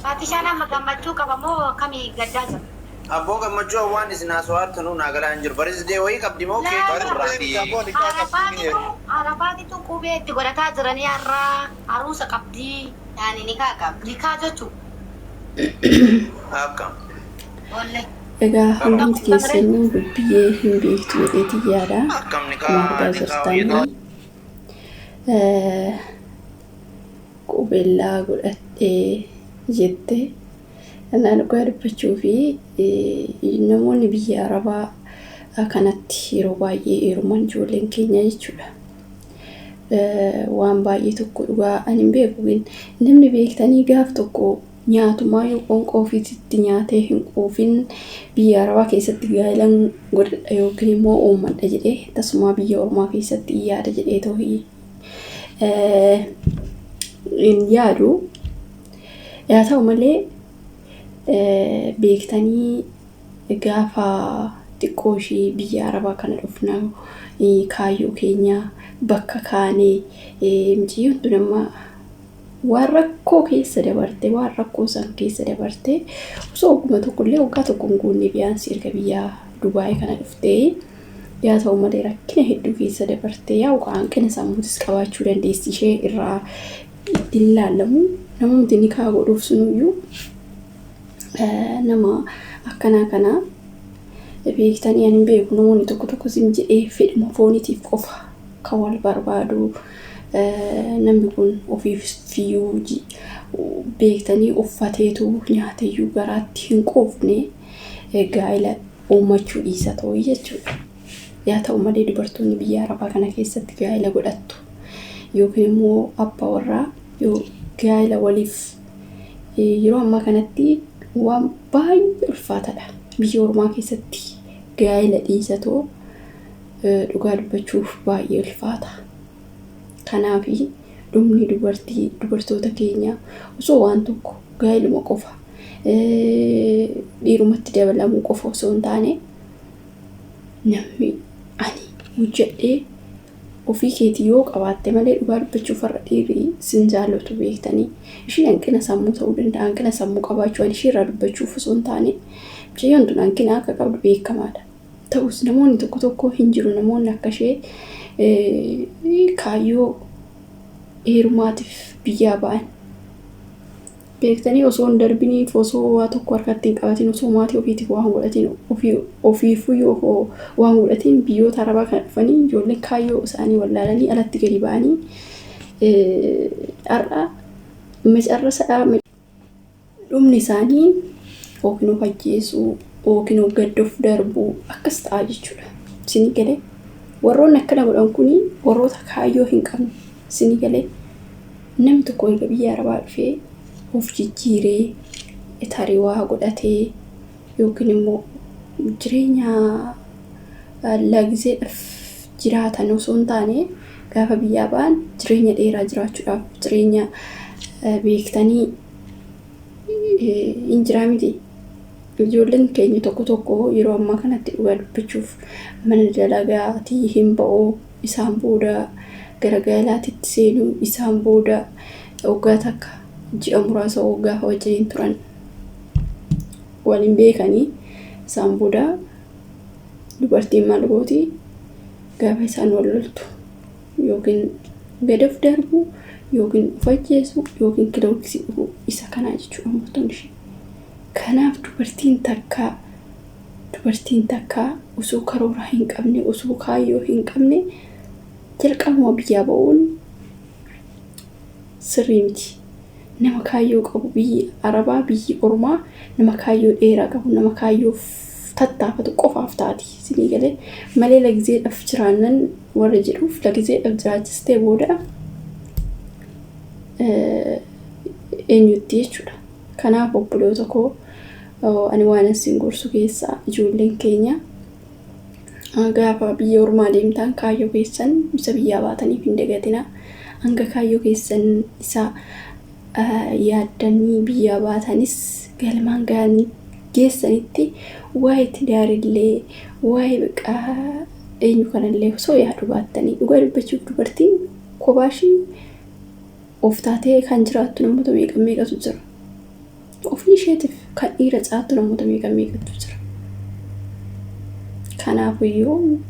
Faatishana magamachuu qabamoo kamii gaddaa jira? Abboo gammachuu waan isin haasawaa tunuu naagalaan hin jiru. Baris dee wayii qabdi moo kee Arafaatitu qubee itti godhataa jiranii har'aa haruusa qabdii. Yaani nikaa qabdi. Nikaa jechuun. Akkam. Egaa hundumti keessanii biyyee hin beektu jedheeti yaada. Akkam Margaa jirtan. Qubeellaa godhadhee jette. Kanaan dhugaa dubbachuu fi namoonni biyya Arabaa kanatti yeroo baay'ee heeruman ijoolleen keenya jechuudha. Waan baay'ee tokko dhugaa ani hin beeku namni beektanii gaaf tokko nyaatumaa yoo qonqoo ofiitti nyaatee hin quufin biyya Arabaa keessatti gaa'ilan godhadha yookiin immoo uummadha jedhee tasuma biyya Oromaa keessatti yaada jedhee ta'uu hin yaadu. Yaa ta'u malee beektanii gaafa xiqqoo ishee biyya Arabaa kana dhufna kaayyoo keenya bakka kaanee miciyyoon tun amma waan rakkoo keessa dabarte waan rakkoo san keessa dabarte osoo ogguma tokkollee waggaa tokko hin guunne biyyaansi erga biyya Dubaay kana dhuftee yaa ta'u malee rakkina hedduu keessa dabarte yaa hanqina sammuutis qabaachuu dandeessi ishee irraa ittiin ilaalamu namoonni ni kaa godhuuf sunuyyuu nama akkanaa kana beektanii ani beeku namoonni tokko tokko sim jedhee fedhuma fooniitiif qofa kan wal barbaadu namni kun ofiif fiyyuu beektanii uffateetu nyaateeyyuu garaatti hin quufne gaa'ila uummachuu dhiisa ta'uu jechuudha. Yaa ta'u malee dubartoonni biyya Arabaa kana keessatti gaa'ila godhattu yookiin immoo abbaa warraa yoo gaa'ila waliif yeroo ammaa kanatti waan baay'ee ulfaataadha. Biyya Oromaa keessatti gaa'ila dhiisatoo dhugaa dubbachuuf baay'ee ulfaata. Kanaaf dhumni dubartoota keenya osoo waan tokko gaa'iluma qofa dhiirumatti dabalamuu qofa osoo hin taane namni ani hojjedhee ofii keetii yoo qabaatte malee dhugaa dubbachuuf har'a dhiirri sin jaallatu beektanii isheen hanqina sammuu ta'uu danda'a. Hanqina sammuu qabaachuu ani ishee irraa dubbachuuf osoo hin taane mucayyoon tun hanqina akka qabdu beekamaadha. Ta'us namoonni tokko tokko hin jiru namoonni akka ishee kaayyoo heerumaatiif biyyaa ba'an beektanii osoo hin darbiniif osoo waa tokko harkatti hin qabatin osoo maatii ofiitiif waan godhatin ofiifuu yoo waan godhatin biyyoota Arabaa kana dhufanii ijoolleen kaayyoo isaanii wallaalanii alatti gadi ba'anii har'a macarrasadhaa dhumni isaanii yookiin of ajjeesuu yookiin of gaddoof darbuu akkas ta'a jechuudha. Isinii galee warroonni akkana godhan kuni warroota kaayyoo hin qabne isinii galee namni tokko erga biyya Arabaa dhufee of jijjiiree tarii waa godhatee yookiin immoo jireenya lagzeedhaaf jiraatan osoo hin taane gaafa biyyaa ba'an jireenya dheeraa jiraachuudhaaf jireenya beektanii hin jiraa miti. Ijoolleen keenya tokko tokko yeroo ammaa kanatti dhugaa dubbachuuf mana dalagaatii hin ba'uu isaan booda gara gaa'elaatitti seenuu isaan booda waggaa takka ji'a muraasa gaafa wajjin turan waliin beekanii isaan booda dubartiin maal gooti gaafa isaan wal loltu yookiin gadoof darbu yookiin of ajjeesu yookiin kilooksii dhufu isa kanaa jechuudha murtoon ishee. Kanaaf dubartiin takka osoo karoora hin qabne osoo kaayyoo hin qabne jalqabuma biyyaa ba'uun sirrii miti. Nama kaayyoo qabu biyyi Arabaa biyyi Oromaa nama kaayyoo dheeraa qabu nama kaayyoo tattaafatu qofaaf taati. Isinii galee malee lagzeedhaaf jiraannan warra jedhuuf lagzeedhaaf jiraachistee booda eenyutti jechuudha. Kanaaf obboloota koo ani waan isin gorsu keessaa ijoolleen keenya gaafa biyya Oromaa deemtan kaayyoo keessan isa biyyaa baataniif hin dagatina. Hanga kaayyoo keessan isa yaaddanii biyyaa baatanis galmaan ga'anii geessanitti waa'ee itti daarillee waa'ee biqaa eenyu kanallee osoo yaadu baattanii dhugaa dubbachuuf dubartiin kophaashii of taatee kan jiraattu namoota meeqatu jira. ofii isheetiif kan dhiira caattu namoota meeqatu jira. Kanaafiyyuu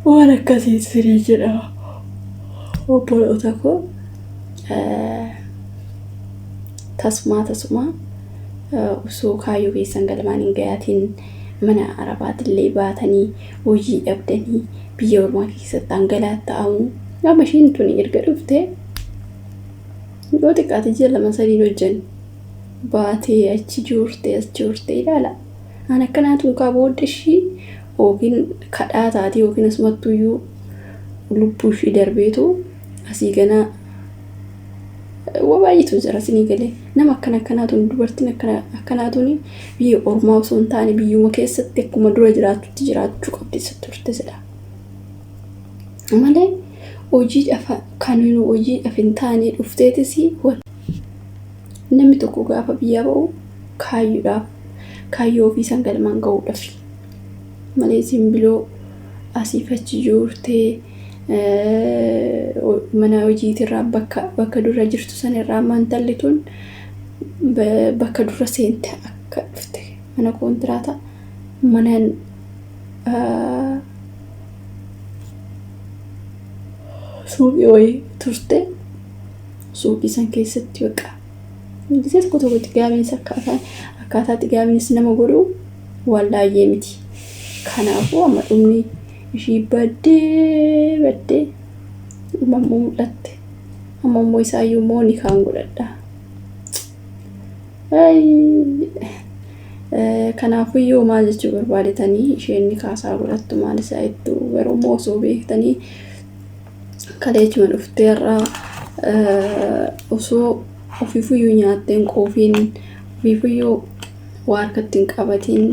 waan akkasii sirii jedha obboloota koo. Tasuma osoo kaayyoo keessan galmaan hin gayaatiin mana arabaatillee baatanii hojii dhabdanii biyya ormaa keessatti hangalaatta'amu. Gama isheen tuni erga dhuftee yoo xiqqaate ji'a 2-3 hojjan baatee achi joortee ilaala. An akkanaatu kaa booda ishii yookiin kadhaa taatee yookiin asumattuyyuu lubbuu ishii darbeetu asii ganaa wabaayyitu jira sinii galee. Nama akkanaatuun dubartiin akkanaatuun biyya ormaa osoo hin taane biyyuma keessatti akkuma dura jiraatutti jiraachuu qabdi turte jedha. Malee hojii dhafa hin taane dhufteetis namni tokko gaafa biyyaa ba'u kaayyoo ofii san galmaan ga'uudhaaf malee simbiloo asiif achi joortee mana hojiitirraa bakka dura jirtu sanirraa mantallituun bakka dura seente akka dhufte mana kontiraata manaan suuqii wayii turte suuqii san keessatti baqa gisee tokko xigaaminis akkaataa xigaaminis nama godhu wallaayyee miti. Kanaafuu amma dhumni ishii baddee dhuma mul'atte amma immoo isaayyuu immoo ni kaan godhadha. Kanaafiyyuu maal jechuu barbaadetanii isheen ni kaasaa godhattu maal isaa iddoo garuu immoo osoo beektanii kaleechuma dhufteerraa osoo ofiifuyyuu nyaatteen qoofiin ofiifuyyuu waa harkatti hin qabatiin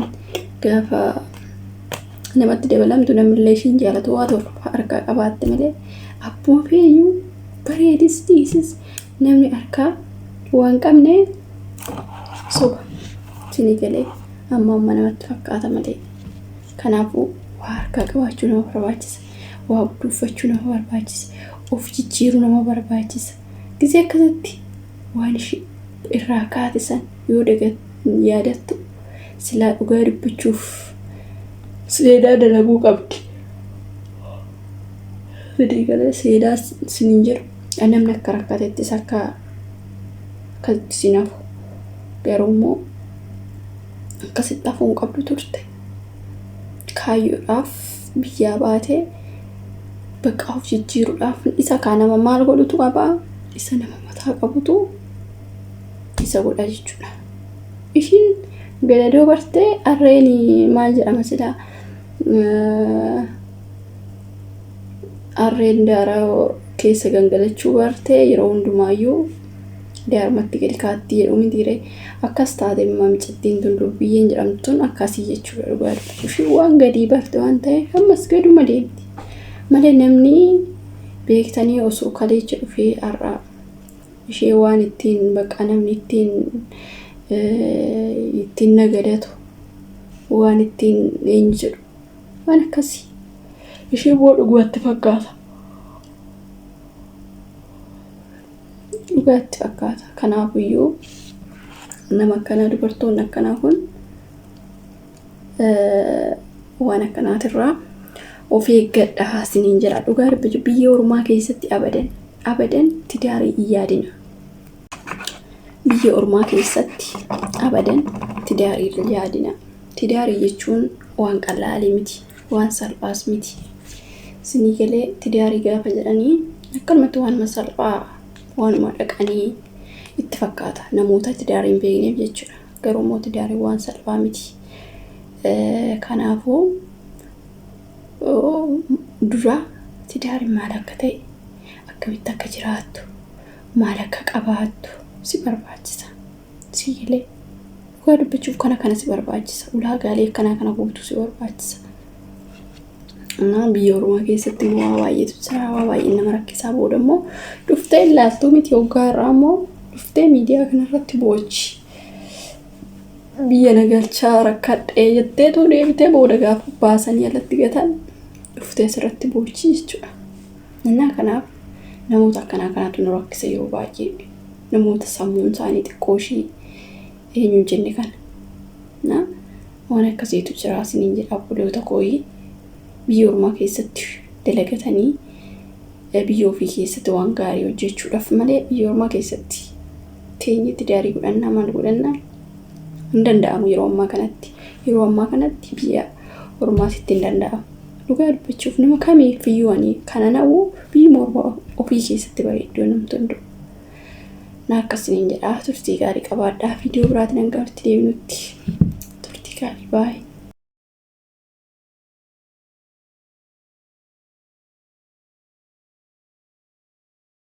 gaafa namatti dabalamtu namillee ishiin jaalatu waa tokko harkaa qabaatte malee abbuma feeyyuu bareedis dhiisis namni harkaa waan qabne soba sinii galee amma namatti fakkaata malee. Kanaafuu waa harkaa qabaachuu nama barbaachisa, waa budduuffachuu nama barbaachisa, of jijjiiruu nama barbaachisa. Gisee akkasatti waan ishii irraa kaatisan yoo yaadattu silaa dhugaa dubbachuuf seedaa dalaguu qabdi. Sidii galee seedaa sinin jiru namni akka rakkatettis akkasitti sinafu garuu immoo akkasitti hafuun qabdu turte. Kaayyoodhaaf biyyaa baatee bakka of jijjiiruudhaaf isa kaa nama maal godhutu qabaa isa nama mataa qabutu isa godha jechuudha. Ishiin gadadoo bartee harreen maal jedhama silaa harreen daaraa keessa gangalachuu bartee yeroo hundumaayyuu daarumatti gadi kaatti jedhu mitiire akkas taate mamicittiin tun dubbiyyeen jedhamtuun akkasii jechuudha dhugaa dubbachuuf waan gadii barte waan ta'eef ammas gaduma deemti malee namni beektanii osoo kaleecha dhufee har'aa ishee waan ittiin baqa namni ittiin nagadatu waan ittiin eenyu jedhu waan akkasii ishee boo dhugaatti fakkaata. Dhugaatti fakkaata. Kanaafiyyuu nama akkana dubartoonni akkanaa kun waan akkanaatirraa of eeggadhaa siniin jira. Dhugaa dubbachuu biyya ormaa keessatti abadan tidaarii hin yaadina. Biyya ormaa keessatti abadan tidaarii hin yaadina. Tidaarii jechuun waan qal'aalii miti, waan salphaas miti. Sinii galee tidaarii gaafa jedhanii akkanumatti waan salphaa waanuma dhaqanii itti fakkaata namoota tidaarii hin beekneef jechuudha. Garuu immoo tidaarii waan salphaa miti. Kanaafuu dura tidaarii maal akka ta'e akkamitti akka jiraattu maal akka qabaattu si barbaachisa. Siilee dhugaa dubbachuuf kana si barbaachisa. Ulaagaalee kana guutuu si barbaachisa. Biyya ormaa keessatti waa baay'eetu jira. Waa baay'ee nama rakkisaa booda immoo dhuftee ilaaltuu miti hoggaa irraa immoo dhuftee miidiyaa kanarratti boolchi. Biyya nagalchaa rakkadhee jetteetu deebitee booda gaafa baasanii alatti gatan dhuftee asirratti boolchi jechuudha. Kanaaf namoota akkanaa kanatu nu rakkisa yeroo baay'ee. namoota sammuun isaanii xiqqoo ishee eenyu jenne kana. Na waan akkasiitu jira isiniin jedha obboloota kooyi. Biyya ormaa keessatti dalagatanii biyya ofii keessatti waan gaarii hojjechuudhaaf malee biyya ormaa keessatti teenyetti daarii godhannaa maal godhannaa hin danda'amu yeroo ammaa kanatti. Yeroo ammaa kanatti biyya ormaasitti hin danda'amu. Dhugaa dubbachuuf nama kamiif iyyuu ani kana na'uu biyya ormaa ofii keessatti bareedduu namtu hunduu. Na akkasiniin jedha turtii gaarii qabaadhaa. Viidiyoo biraatiin hanga walitti deebinutti turtii gaarii baay'ee.